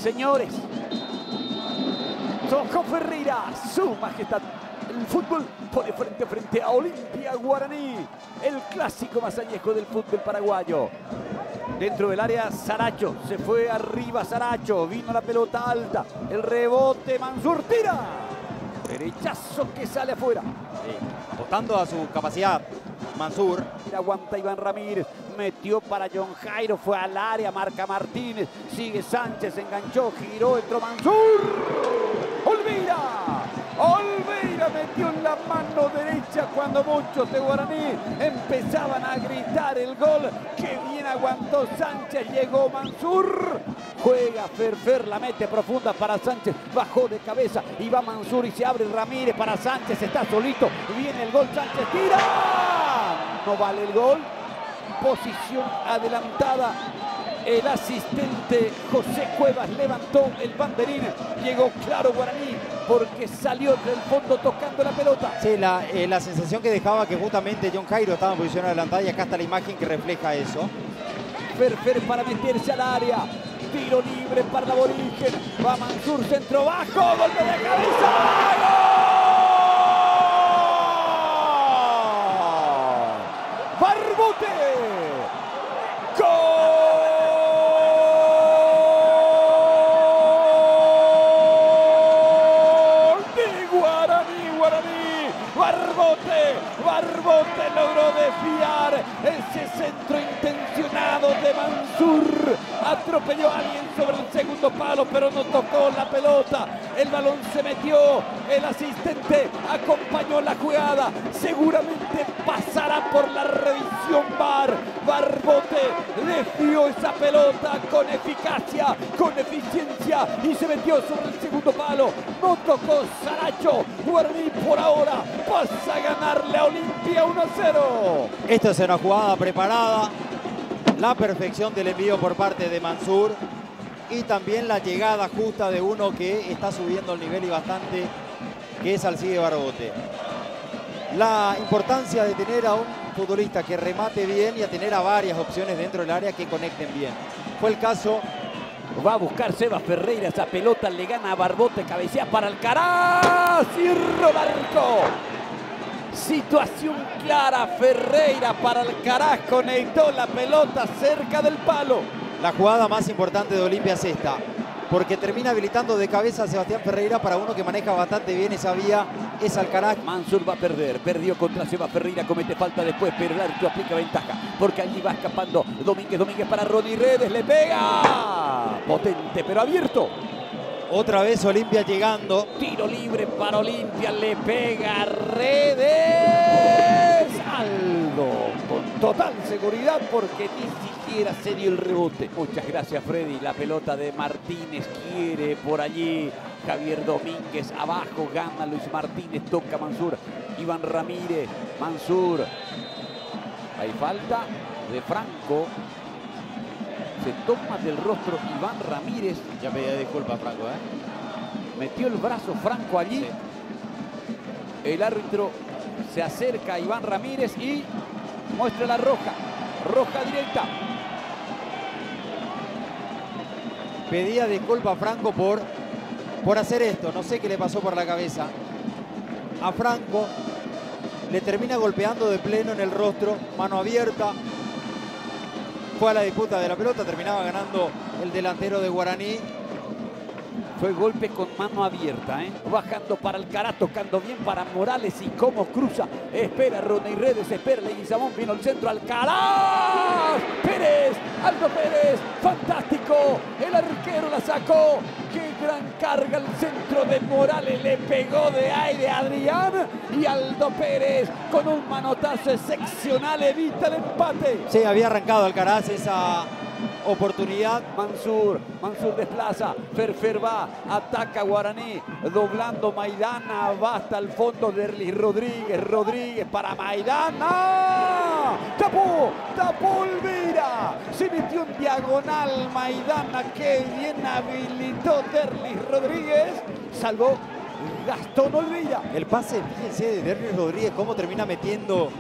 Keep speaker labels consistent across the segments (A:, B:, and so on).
A: señores. Tocó Ferreira, su majestad. El fútbol pone frente a frente a Olimpia Guaraní, el clásico más añejo del fútbol paraguayo. Dentro del área, Saracho, se fue arriba Saracho, vino la pelota alta, el rebote, Mansur tira. Derechazo que sale afuera.
B: Sí, apostando a su capacidad, Mansur.
A: Aguanta Iván Ramírez, metió para John Jairo, fue al área, marca Martínez, sigue Sánchez, enganchó, giró, entró Mansur. Olvida. Olvida metió en la mano derecha cuando muchos de Guaraní empezaban a gritar el gol. Que bien aguantó Sánchez, llegó Mansur. Juega Ferfer, la mete profunda para Sánchez, bajó de cabeza y va Mansur y se abre Ramírez para Sánchez, está solito, viene el gol, Sánchez tira. No vale el gol, posición adelantada. El asistente José Cuevas levantó el banderín, llegó claro Guaraní porque salió del fondo tocando la pelota.
B: Sí, la sensación que dejaba que justamente John Jairo estaba en posición adelantada y acá está la imagen que refleja eso.
A: Ferfer para meterse al área, tiro libre para la aborigen, va Mansur, centro bajo, golpe de cabeza, ¡gol! ¡Barbote! ¡Gol! Barbote logró desviar ese centro intencionado de Mansur. Atropelló a alguien sobre el segundo palo, pero no tocó la pelota. El balón se metió. El asistente acompañó la jugada. Seguramente pasará por la revisión VAR. Barbote desvió esa pelota con eficacia, con eficiencia y se metió sobre el segundo palo. No tocó Saracho. Guaraní por ahora pasa a ganarle a Olimpia 1-0.
B: Esta es una jugada preparada, la perfección del envío por parte de Mansur y también la llegada justa de uno que está subiendo el nivel y bastante, que es Alcide Barbote. La importancia de tener a un futbolista que remate bien y a tener a varias opciones dentro del área que conecten bien. Fue el caso.
A: Va a buscar Sebas Ferreira, esa pelota le gana a Barbote, cabecea para Alcaraz, cierra el arco. Situación clara, Ferreira para Alcaraz, conectó la pelota cerca del palo.
B: La jugada más importante de Olimpia es esta, porque termina habilitando de cabeza a Sebastián Ferreira para uno que maneja bastante bien esa vía, es Alcaraz.
A: Mansur va a perder, perdió contra Sebas Ferreira, comete falta después, pero el árbitro aplica ventaja, porque allí va escapando Domínguez para Ronnie Redes, le pega, potente pero abierto.
B: Otra vez Olimpia llegando.
A: Tiro libre para Olimpia, le pega Redes. Aldo con total seguridad porque ni siquiera se dio el rebote. Muchas gracias Freddy, la pelota de Martínez quiere por allí. Javier Domínguez abajo, gana Luis Martínez, toca Mansur. Iván Ramírez, Mansur. Hay falta de Franco. Se toma del rostro Iván Ramírez.
B: Ya pedía disculpas Franco,
A: Metió el brazo Franco allí.
B: Sí.
A: El árbitro se acerca a Iván Ramírez y muestra la roja. Roja directa.
B: Pedía disculpas Franco por hacer esto. No sé qué le pasó por la cabeza. A Franco le termina golpeando de pleno en el rostro. Mano abierta. Fue a la disputa de la pelota, terminaba ganando el delantero de Guaraní.
A: Fue golpe con mano abierta, bajando para Alcaraz, tocando bien para Morales y cómo cruza. Espera Ronnie Redes, espera Leguizamón, vino al centro, Alcaraz. Pérez, Aldo Pérez, fantástico. El arquero la sacó. Qué gran carga al centro de Morales, le pegó de aire a Adrián. Y Aldo Pérez con un manotazo excepcional evita el empate.
B: Sí, había arrancado Alcaraz esa oportunidad.
A: Mansur desplaza, Ferfer va, ataca Guaraní, doblando Maidana, va hasta el fondo de Rodríguez para Maidana, tapó Olvera, se metió en diagonal Maidana, que bien habilitó Derlis Rodríguez, salvó Gastón Olvera.
B: El pase, fíjense, de Derlis Rodríguez, cómo termina metiendo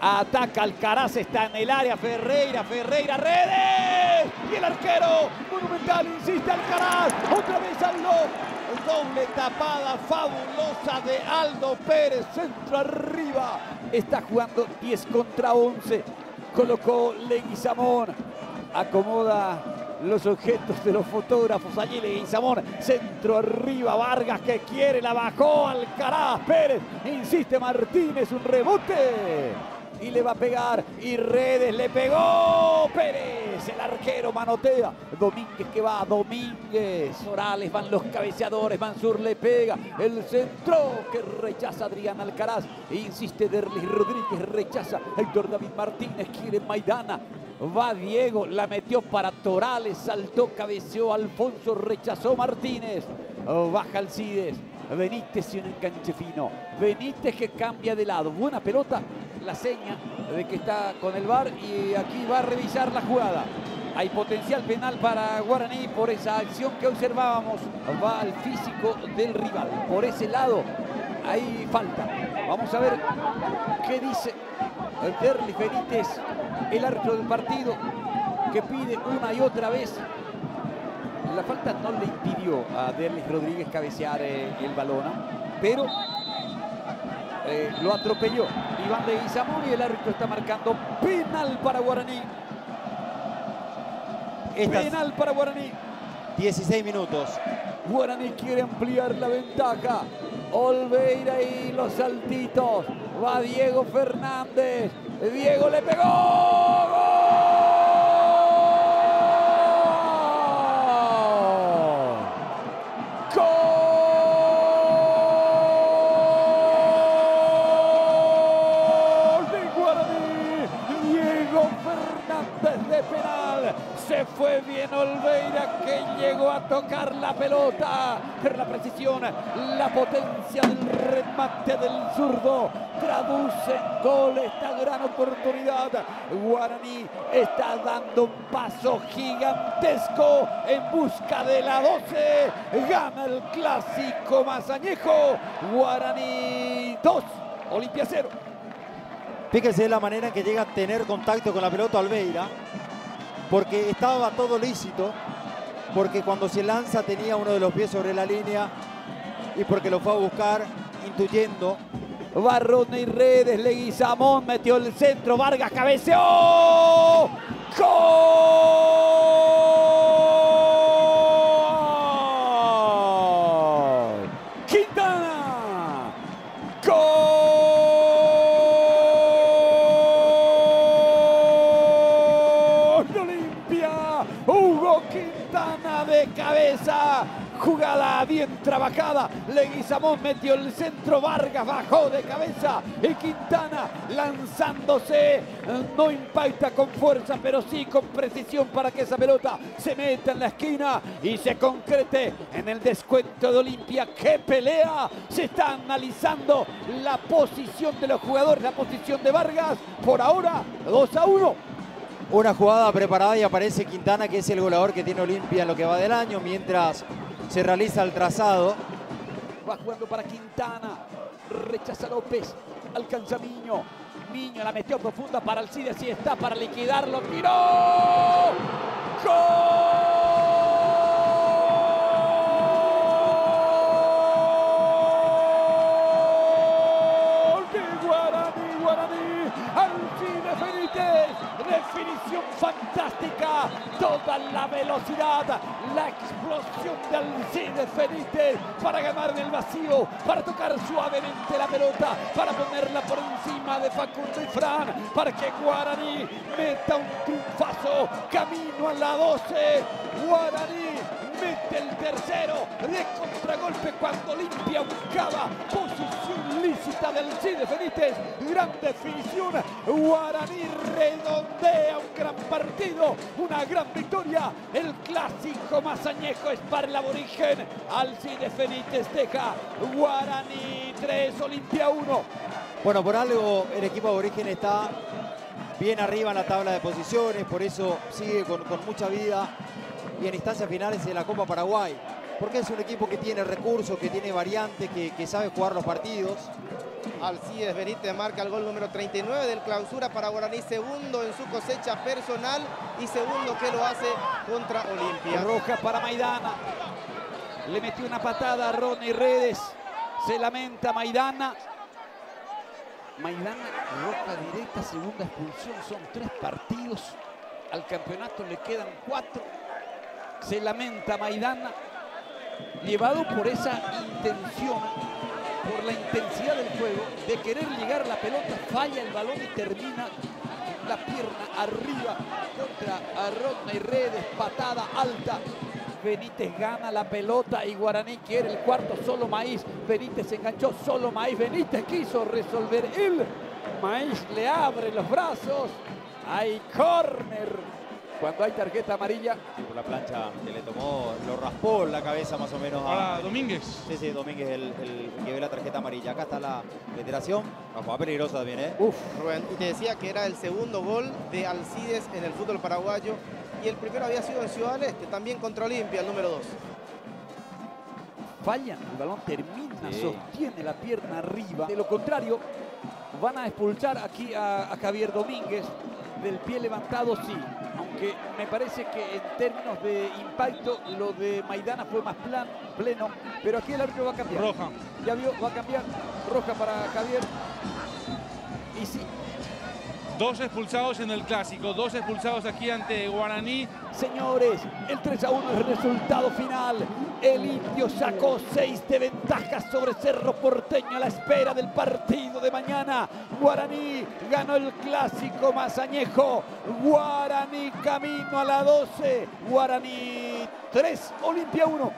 A: Ataca Alcaraz, está en el área. Ferreira, redes. Y el arquero Monumental insiste, Alcaraz. Otra vez Aldo. Doble tapada fabulosa de Aldo Pérez. Centro arriba. Está jugando 10 contra 11. Colocó Leguizamón. Acomoda los objetos de los fotógrafos. Allí Leguizamón. Centro arriba. Vargas que quiere. La bajó Alcaraz. Pérez. Insiste Martínez. Un rebote. Y le va a pegar. Y Redes le pegó. Pérez. El arquero manotea. Domínguez que va. Domínguez. Morales. Van los cabeceadores. Mansur le pega. El centro que rechaza Adrián Alcaraz. Insiste Derlis Rodríguez. Rechaza Héctor David Martínez. Quiere Maidana. Va Diego. La metió para Torales. Saltó. Cabeceó Alfonso. Rechazó Martínez. Baja Alcides. Benítez y un enganche fino. Benítez que cambia de lado. Buena pelota. La seña de que está con el VAR y aquí va a revisar la jugada. Hay potencial penal para Guaraní por esa acción que observábamos. Va al físico del rival. Por ese lado hay falta. Vamos a ver qué dice Derlis Benítez, el árbitro del partido, que pide una y otra vez. La falta no le impidió a Derlis Rodríguez cabecear el balón, pero lo atropelló Iván Leguizamón y el árbitro está marcando penal para Guaraní. Penal para Guaraní.
B: 16 minutos.
A: Guaraní quiere ampliar la ventaja. Olveira y los saltitos. Va Diego Fernández. Diego le pegó. ¡Gol! De penal, se fue bien Olveira que llegó a tocar la pelota, pero la precisión, la potencia del remate del zurdo traduce en gol esta gran oportunidad. Guaraní está dando un paso gigantesco en busca de la 12, gana el clásico más añejo. Guaraní 2, Olimpia 0.
B: Fíjese la manera en que llega a tener contacto con la pelota Olveira, porque estaba todo lícito, porque cuando se lanza tenía uno de los pies sobre la línea y porque lo fue a buscar intuyendo.
A: Barrone y Redes, Leguizamón metió el centro, Vargas cabeceó. ¡Gol! Quintana. ¡Gol! Hugo Quintana de cabeza, jugada bien trabajada. Leguizamón metió el centro, Vargas bajó de cabeza y Quintana lanzándose, no impacta con fuerza pero sí con precisión para que esa pelota se meta en la esquina y se concrete en el descuento de Olimpia. ¡Qué pelea! Se está analizando la posición de los jugadores, la posición de Vargas. Por ahora 2-1.
B: Una jugada preparada y aparece Quintana, que es el goleador que tiene Olimpia en lo que va del año, mientras se realiza el trazado.
A: Va jugando para Quintana, rechaza López, alcanza Miño. Miño la metió profunda para Alcides y está para liquidarlo. ¡Tiró! ¡Gol! Alcides Benítez, definición fantástica, toda la velocidad, la explosión de Alcides Benítez para ganar en el vacío, para tocar suavemente la pelota, para ponerla por encima de Facundo y Fran, para que Guaraní meta un triunfazo, camino a la 12, Guaraní mete el tercero de contragolpe cuando Olimpia buscaba posición lícita de Alcides Benítez, gran definición. Guaraní redondea un gran partido, una gran victoria. El clásico más añejo es para el aborigen. Alcides Benítez deja Guaraní 3, Olimpia 1.
B: Bueno, por algo el equipo aborigen está bien arriba en la tabla de posiciones, por eso sigue con mucha vida y en instancias finales de la Copa Paraguay, porque es un equipo que tiene recursos, que tiene variantes, que sabe jugar los partidos
C: Alcides Benítez marca el gol número 39 del clausura para Guaraní, segundo en su cosecha personal y segundo que lo hace contra Olimpia.
A: Roja para Maidana. Le metió una patada a Rodney Redes. Se lamenta Maidana. Maidana, roja directa, segunda expulsión. Son 3 partidos. Al campeonato le quedan 4. Se lamenta Maidana. Llevado por esa intención, por la intensidad del juego, de querer llegar la pelota, falla el balón y termina la pierna arriba contra a Rodney Redes, patada alta. Benítez gana la pelota y Guaraní quiere el cuarto, solo Maíz. Benítez se enganchó, solo Maíz. Benítez quiso resolver él. Maíz le abre los brazos. Hay córner. Cuando hay tarjeta amarilla.
B: Por la plancha que le tomó, lo raspó la cabeza más o menos
D: a Domínguez.
B: Sí, Domínguez el que ve la tarjeta amarilla. Acá está la federación. Una jugada peligrosa también, ¿eh?
C: Rubén, y te decía que era el segundo gol de Alcides en el fútbol paraguayo. Y el primero había sido en Ciudad del Este, también contra Olimpia, el número 2.
A: Fallan, el balón termina, sostiene la pierna arriba. De lo contrario, van a expulsar aquí a Javier Domínguez. Del pie levantado, sí. Aunque me parece que en términos de impacto, lo de Maidana fue más pleno. Pero aquí el árbitro va a cambiar.
D: Roja.
A: Ya vio, va a cambiar. Roja para Javier. Y sí.
D: 2 expulsados en el clásico, 2 expulsados aquí ante Guaraní.
A: Señores, el 3-1 es el resultado final. El Indio sacó 6 de ventaja sobre Cerro Porteño a la espera del partido de mañana. Guaraní ganó el clásico más añejo. Guaraní camino a la 12. Guaraní 3, Olimpia 1.